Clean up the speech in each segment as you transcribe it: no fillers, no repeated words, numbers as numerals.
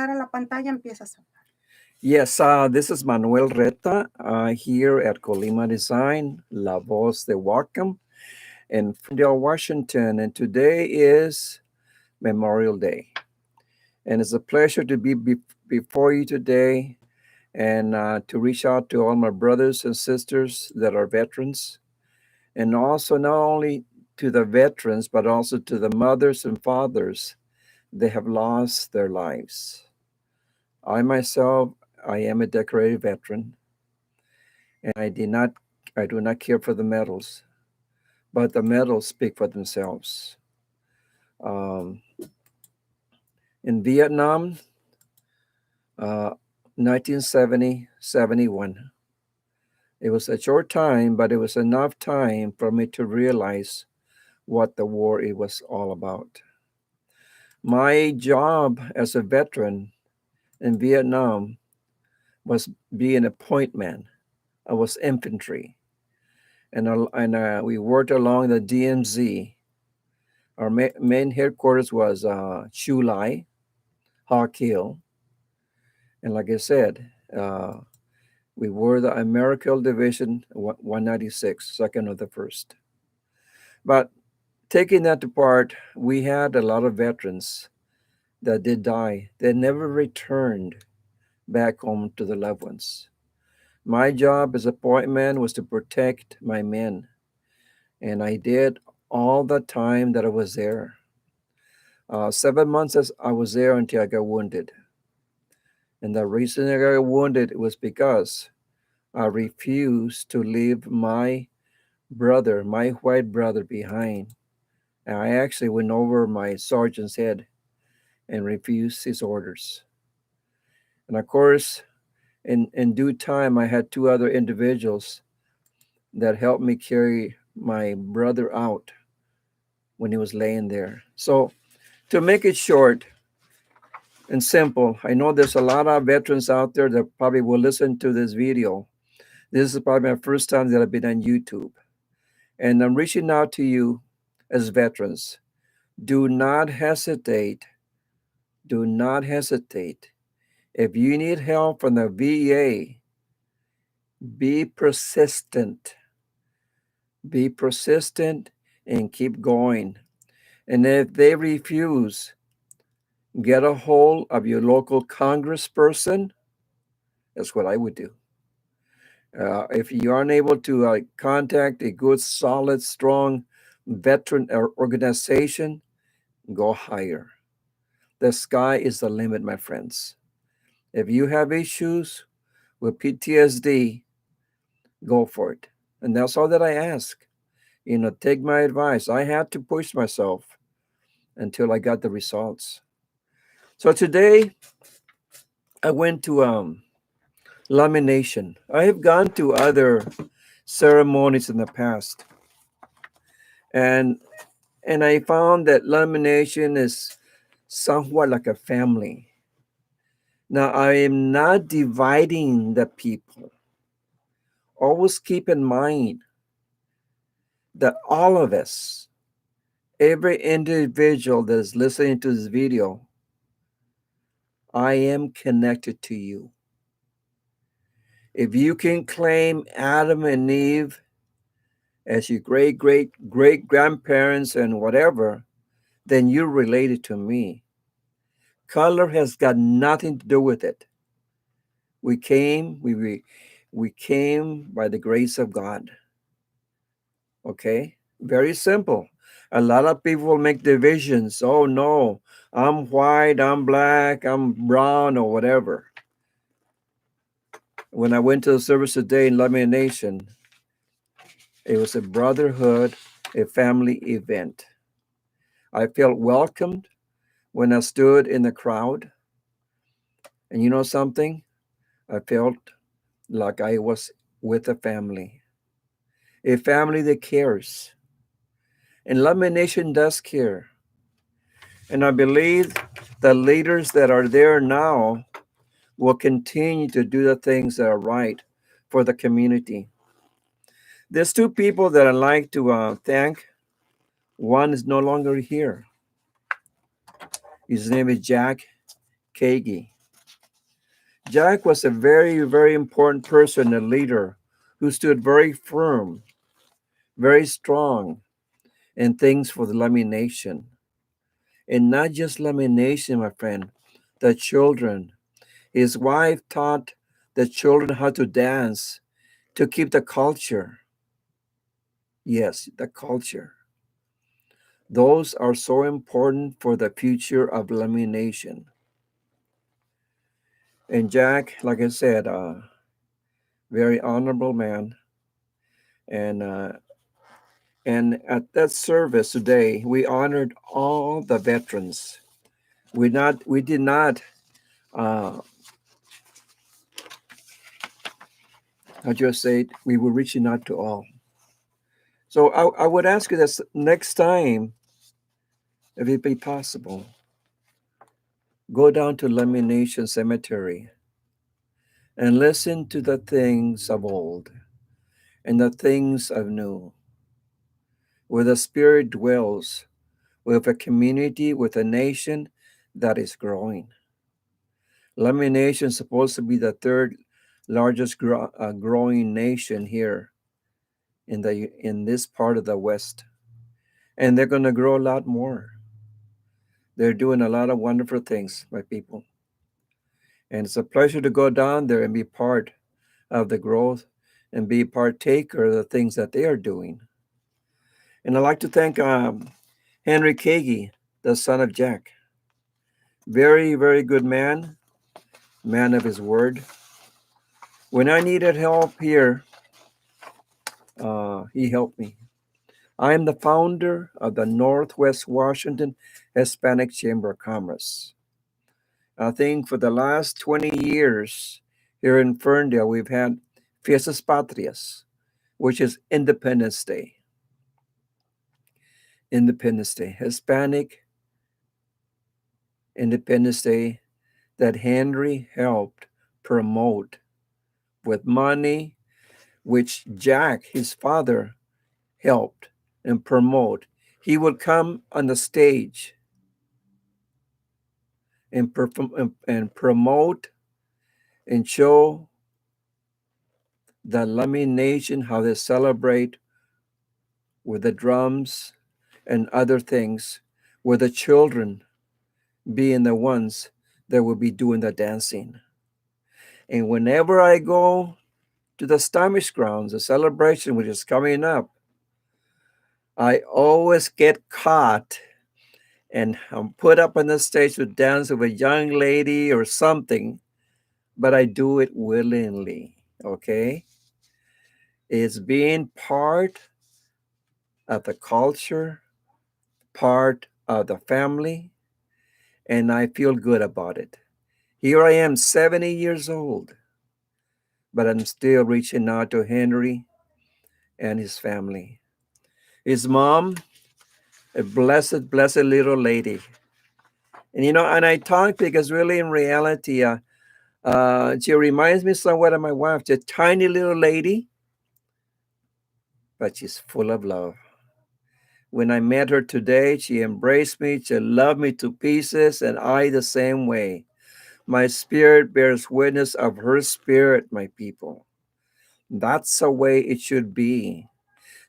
pasar a la pantalla, empiezas a hablar. Yes, this is Manuel Reta here at Colima Design, La Voz de Wacom in Ferndale, Washington. And today is Memorial Day. And it's a pleasure to be before you today and to reach out to all my brothers and sisters that are veterans. And also not only to the veterans, but also to the mothers and fathers that have lost their lives. I myself, I am a decorated veteran, and I do not care for the medals, but the medals speak for themselves. Um, in Vietnam, 1970, 71. It was a short time, but it was enough time for me to realize what the war it was all about. My job as a veteran in Vietnam was being a point man. I was infantry, and we worked along the DMZ. Our main headquarters was Chu Lai, Hawk Hill, and like I said, we were the American Division 196, second of the first. But taking that apart, we had a lot of veterans that did die. They never returned back home to the loved ones. My job as a point man was to protect my men, and I did all the time that I was there. 7 months as I was there until I got wounded. And the reason I got wounded was because I refused to leave my brother, my white brother, behind. And I actually went over my sergeant's head and refused his orders. And of course, in due time, I had two other individuals that helped me carry my brother out when he was laying there. So, to make it short and simple, I know there's a lot of veterans out there that probably will listen to this video. This is probably my first time that I've been on YouTube. And I'm reaching out to you as veterans. Do not hesitate. Do not hesitate. If you need help from the VA, be persistent. Be persistent and keep going. And if they refuse, get a hold of your local congressperson. That's what I would do. If you aren't able to contact a good, solid, strong veteran organization, go higher. The sky is the limit, my friends. If you have issues with PTSD, go for it. And that's all that I ask. Take my advice. I had to push myself until I got the results. So today, I went to lamination. I have gone to other ceremonies in the past, and I found that lamination is somewhat like a family. Now, I am not dividing the people. Always keep in mind that all of us, every individual that is listening to this video, I am connected to you. If you can claim Adam and Eve as your great grandparents and whatever, then you're related to me. Color has got nothing to do with it. We came by the grace of God. Okay? Very simple. A lot of people make divisions. Oh no, I'm white, I'm black, I'm brown, or whatever. When I went to the service today in lamination, it was a brotherhood, a family event. I felt welcomed when I stood in the crowd. And you know something? I felt like I was with a family that cares. And lamination does care. And I believe the leaders that are there now will continue to do the things that are right for the community. There's two people that I'd like to thank. One is no longer here. His name is Jack Kagi. Jack was a very, very important person, a leader who stood very firm, very strong in things for the Lummi Nation. And not just Lummi Nation, my friend, the children. His wife taught the children how to dance to keep the culture. Yes, the culture. Those are so important for the future of Lummi Nation. And Jack, like I said, very honorable man. And and at that service today, we honored all the veterans. We did not uh, I just say we were reaching out to all. So I would ask you this next time, if it be possible, go down to Lummi Nation Cemetery and listen to the things of old and the things of new, where the Spirit dwells with a community, with a nation that is growing. Lummi Nation is supposed to be the third largest growing nation here in this part of the West, and they're going to grow a lot more. They're doing a lot of wonderful things, my people, and it's a pleasure to go down there and be part of the growth and be partaker of the things that they are doing. And I'd like to thank Henry Kagi, the son of Jack. Very, very good man, man of his word. When I needed help here, he helped me. I am the founder of the Northwest Washington Hispanic Chamber of Commerce. I think for the last 20 years here in Ferndale, we've had Fiestas Patrias, which is Independence Day. Independence Day, Hispanic Independence Day, that Henry helped promote with money, which Jack, his father, helped and promote. He would come on the stage and perform and promote and show the Lummi Nation how they celebrate with the drums and other things, with the children being the ones that will be doing the dancing. And whenever I go to the Stamish grounds, the celebration which is coming up, I always get caught and I'm put up on the stage to dance with a young lady or something, but I do it willingly. Okay? It's being part of the culture, part of the family, and I feel good about it. Here I am, 70 years old, but I'm still reaching out to Henry and his family. His mom, a blessed, blessed little lady. And and I talk because really in reality, she reminds me somewhat of my wife, just a tiny little lady, but she's full of love. When I met her today, she embraced me, she loved me to pieces, and I the same way. My spirit bears witness of her spirit, my people. That's the way it should be.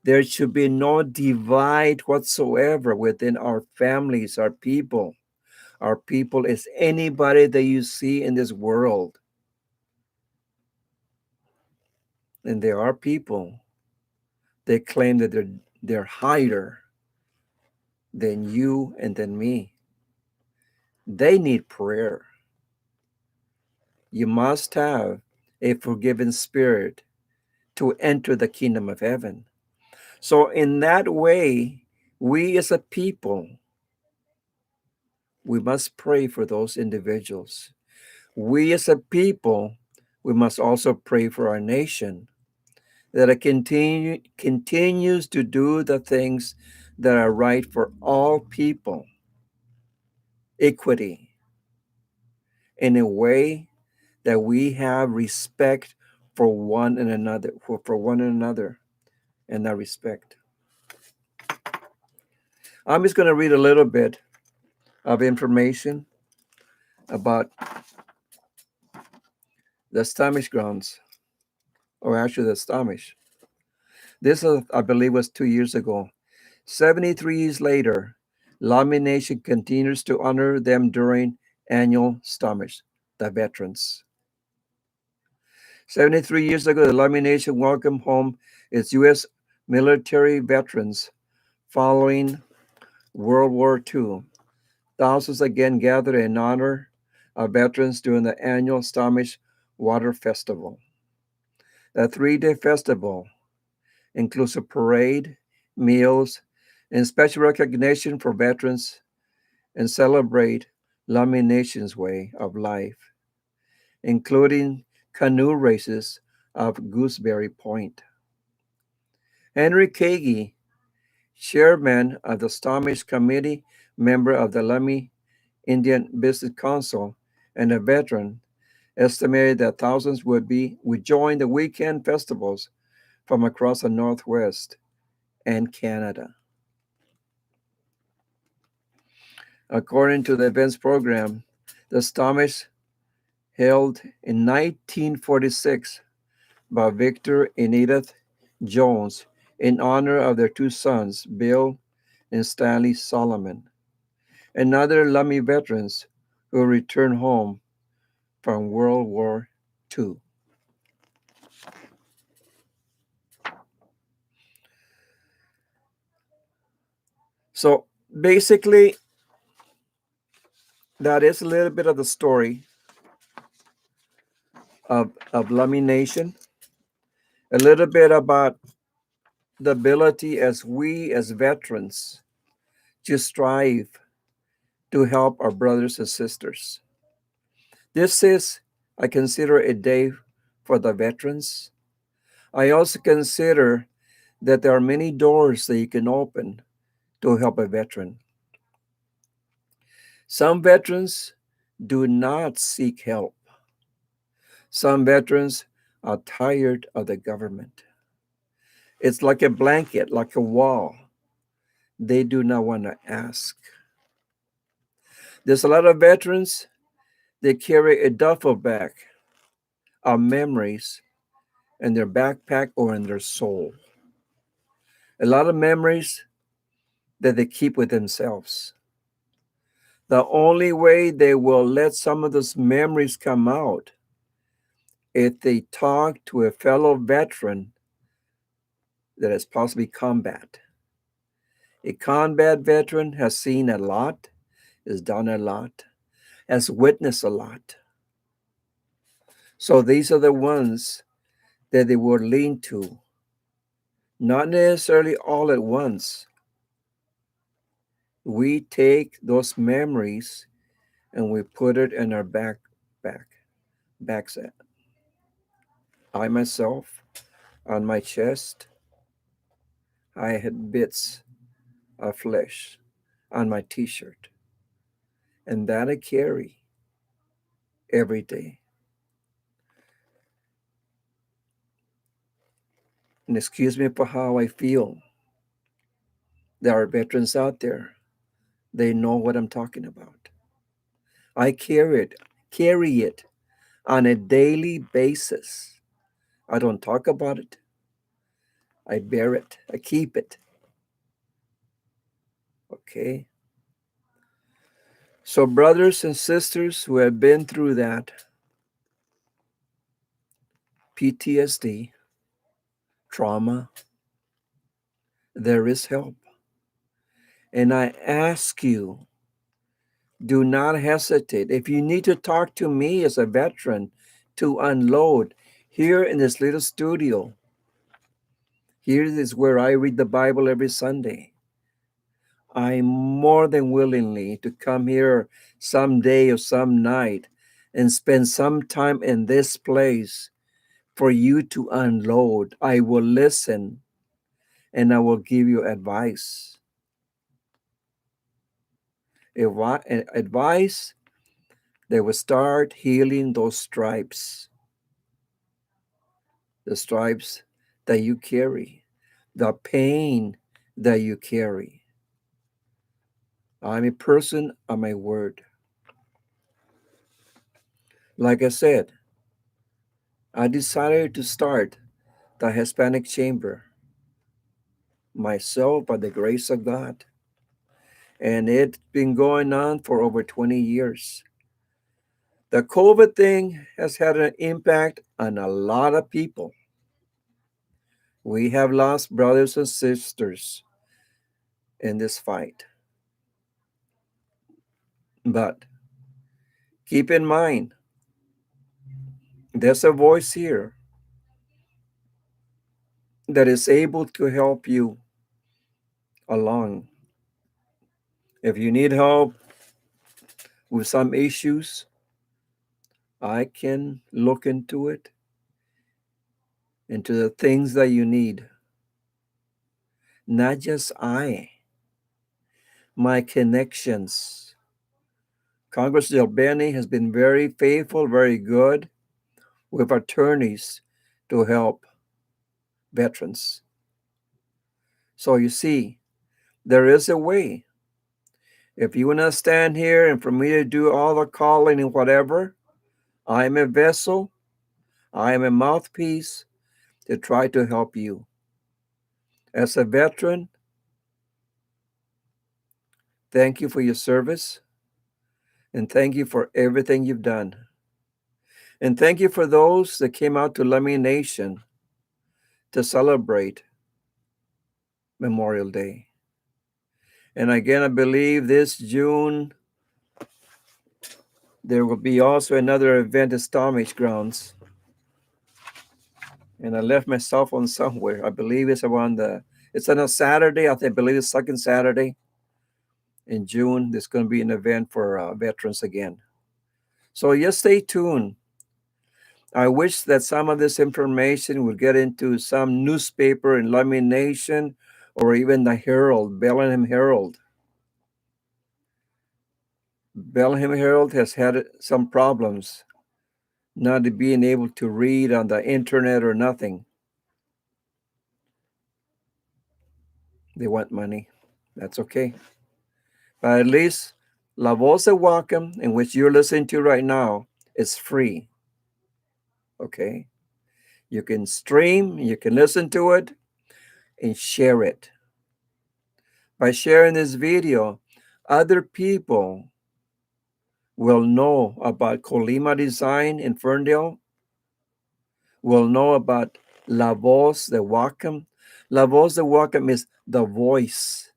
There should be no divide whatsoever within our families, our people. Our people is anybody that you see in this world. And there are people that claim that they're higher than you and than me. They need prayer. You must have a forgiven spirit to enter the kingdom of heaven. So, in that way, we as a people, we must pray for those individuals. We as a people, we must also pray for our nation that it continues to do the things that are right for all people, equity, in a way that we have respect for one and another, for one another, and that respect. I'm just going to read a little bit of information about the Stamish grounds, or actually the Stamish. This, I believe, was 2 years ago. 73 years later, Lamy Nation continues to honor them during annual Stamish, the veterans. 73 years ago, the Lamy Nation welcomed home its U.S. military veterans following World War II. Thousands again gathered in honor of veterans during the annual Stamish Water Festival. The 3-day festival includes a parade, meals, and special recognition for veterans and celebrate Lamy Nation's way of life, including canoe races of Gooseberry Point. Henry Kagi, chairman of the Stamish Committee, member of the Lamy Indian Business Council, and a veteran, estimated that thousands would join the weekend festivals from across the Northwest and Canada. According to the events program, the Stamish held in 1946 by Victor and Edith Jones in honor of their two sons, Bill and Stanley Solomon, and other Lamy veterans who returned home from World War II. So basically, that is a little bit of the story of Lamy Nation, a little bit about the ability as we as veterans to strive to help our brothers and sisters. This is, I consider, a day for the veterans. I also consider that there are many doors that you can open to help a veteran. Some veterans do not seek help. Some veterans are tired of the government. It's like a blanket, like a wall. They do not want to ask. There's a lot of veterans that carry a duffel bag of memories in their backpack or in their soul. A lot of memories that they keep with themselves. The only way they will let some of those memories come out if they talk to a fellow veteran that has possibly combat. A combat veteran has seen a lot, has done a lot, has witnessed a lot. So these are the ones that they will lean to, not necessarily all at once. We take those memories and we put it in our backset. I myself, on my chest, I had bits of flesh on my t-shirt, and that I carry every day. And excuse me for how I feel. There are veterans out there. They know what I'm talking about. I carry it on a daily basis. I don't talk about it. I bear it. I keep it. Okay? So, brothers and sisters who have been through that PTSD, trauma, there is help. And I ask you, do not hesitate. If you need to talk to me as a veteran to unload, here in this little studio, here is where I read the Bible every Sunday. I'm more than willingly to come here some day or some night and spend some time in this place for you to unload. I will listen and I will give you advice. Advice that will start healing those stripes, the stripes that you carry, the pain that you carry. I'm a person of my word. Like I said, I decided to start the Hispanic Chamber myself by the grace of God. And it's been going on for over 20 years. The COVID thing has had an impact on a lot of people. We have lost brothers and sisters in this fight. But keep in mind, there's a voice here that is able to help you along. If you need help with some issues, I can look into the things that you need. Not just my connections. Congress Del Beni has been very faithful, very good with attorneys to help veterans. So you see, there is a way. If you want to stand here and for me to do all the calling and whatever, I am a vessel, I am a mouthpiece to try to help you. As a veteran, thank you for your service and thank you for everything you've done. And thank you for those that came out to Lummi Nation to celebrate Memorial Day. And again, I believe this June, there will be also another event at Stomach Grounds. And I left my cell phone somewhere. I believe it's it's on a Saturday. I believe it's second Saturday in June. There's going to be an event for veterans again. So just stay tuned. I wish that some of this information would get into some newspaper in Lummi Nation or even the Herald, Bellingham Herald. Bellingham Herald has had some problems not being able to read on the internet or nothing. They want money. That's okay. But at least La Voz de Whatcom, in which you're listening to right now, is free. Okay? You can stream, you can listen to it, and share it. By sharing this video, other people will know about Colima Design in Ferndale, will know about La Voz de Whatcom. La Voz de Whatcom is the voice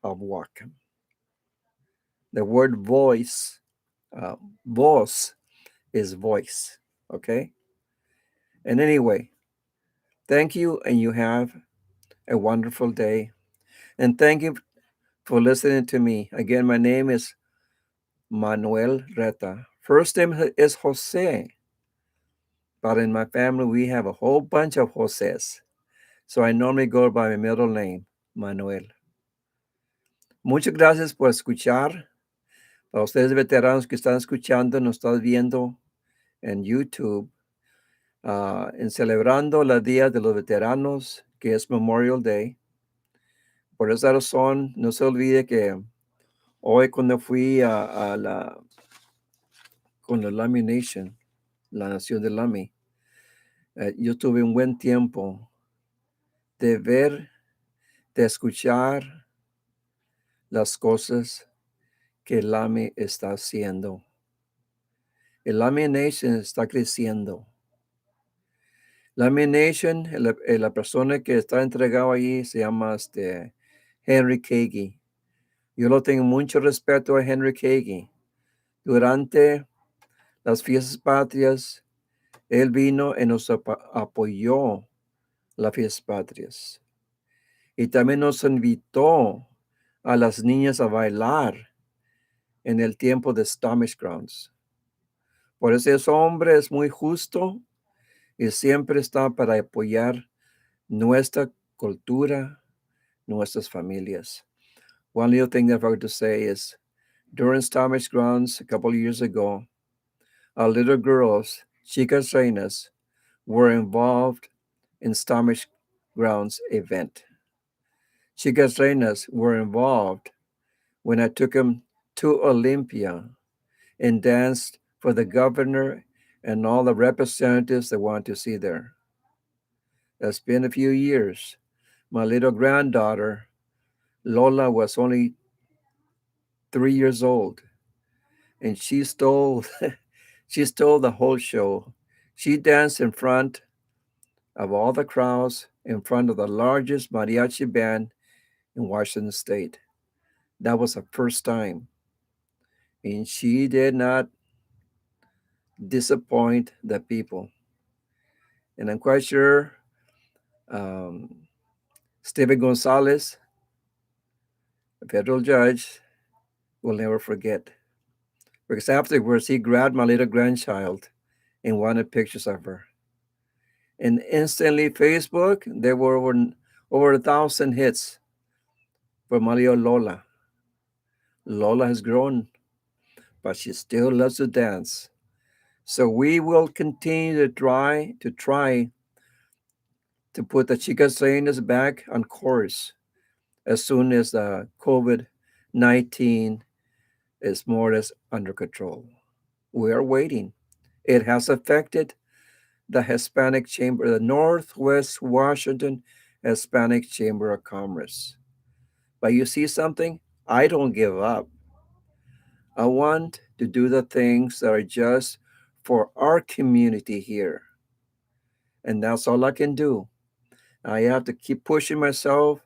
of Whatcom. The word voice, voz is voice, okay? And anyway, thank you, and you have a wonderful day. And thank you for listening to me. Again, my name is Manuel Reta. First name is Jose, but in my family, we have a whole bunch of Joses. So I normally go by my middle name, Manuel. Muchas gracias por escuchar. Para ustedes veteranos que están escuchando, nos están viendo en YouTube, en celebrando la Día de los Veteranos, que es Memorial Day. Por esa razón, no se olvide que hoy cuando fui con la Lummi Nation, la nación de Lummi, yo tuve un buen tiempo de ver, de escuchar las cosas que Lummi está haciendo. El Lummi Nation está creciendo. Lummi Nation, la persona que está entregado allí se llama Henry Kagi. Yo lo tengo mucho respeto a Henry Kagi. Durante las fiestas patrias, él vino y nos apoyó las fiestas patrias. Y también nos invitó a las niñas a bailar en el tiempo de Stomach Grounds. Por eso ese hombre es muy justo y siempre está para apoyar nuestra cultura, nuestras familias. One little thing that I forgot to say is during Stomach Grounds a couple of years ago, our little girls, Chicas Reinas, were involved in Stomach Grounds event. Chicas Reinas were involved when I took them to Olympia and danced for the governor and all the representatives that want to see there. It's been a few years. My little granddaughter, Lola, was only 3 years old, and she stole she stole the whole show. She danced in front of all the crowds, in front of the largest mariachi band in Washington State. That was her first time, and she did not disappoint the people. And I'm quite sure um, Stephen Gonzalez, a federal judge, will never forget. Because afterwards, he grabbed my little grandchild and wanted pictures of her. And instantly, Facebook, there were over 1,000 hits for Mario Lola. Lola has grown, but she still loves to dance. So we will continue to try to put the Chicas Reinas back on course as soon as the COVID-19 is more or less under control. We are waiting. It has affected the Hispanic Chamber, the Northwest Washington Hispanic Chamber of Commerce. But you see something? I don't give up. I want to do the things that are just for our community here. And that's all I can do. I have to keep pushing myself.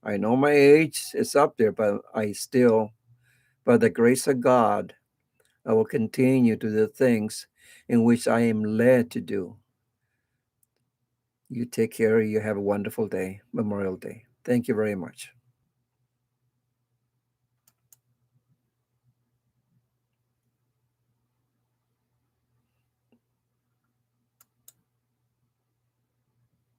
I know my age is up there, but I still, by the grace of God, I will continue to do the things in which I am led to do. You take care. You have a wonderful day, Memorial Day. Thank you very much.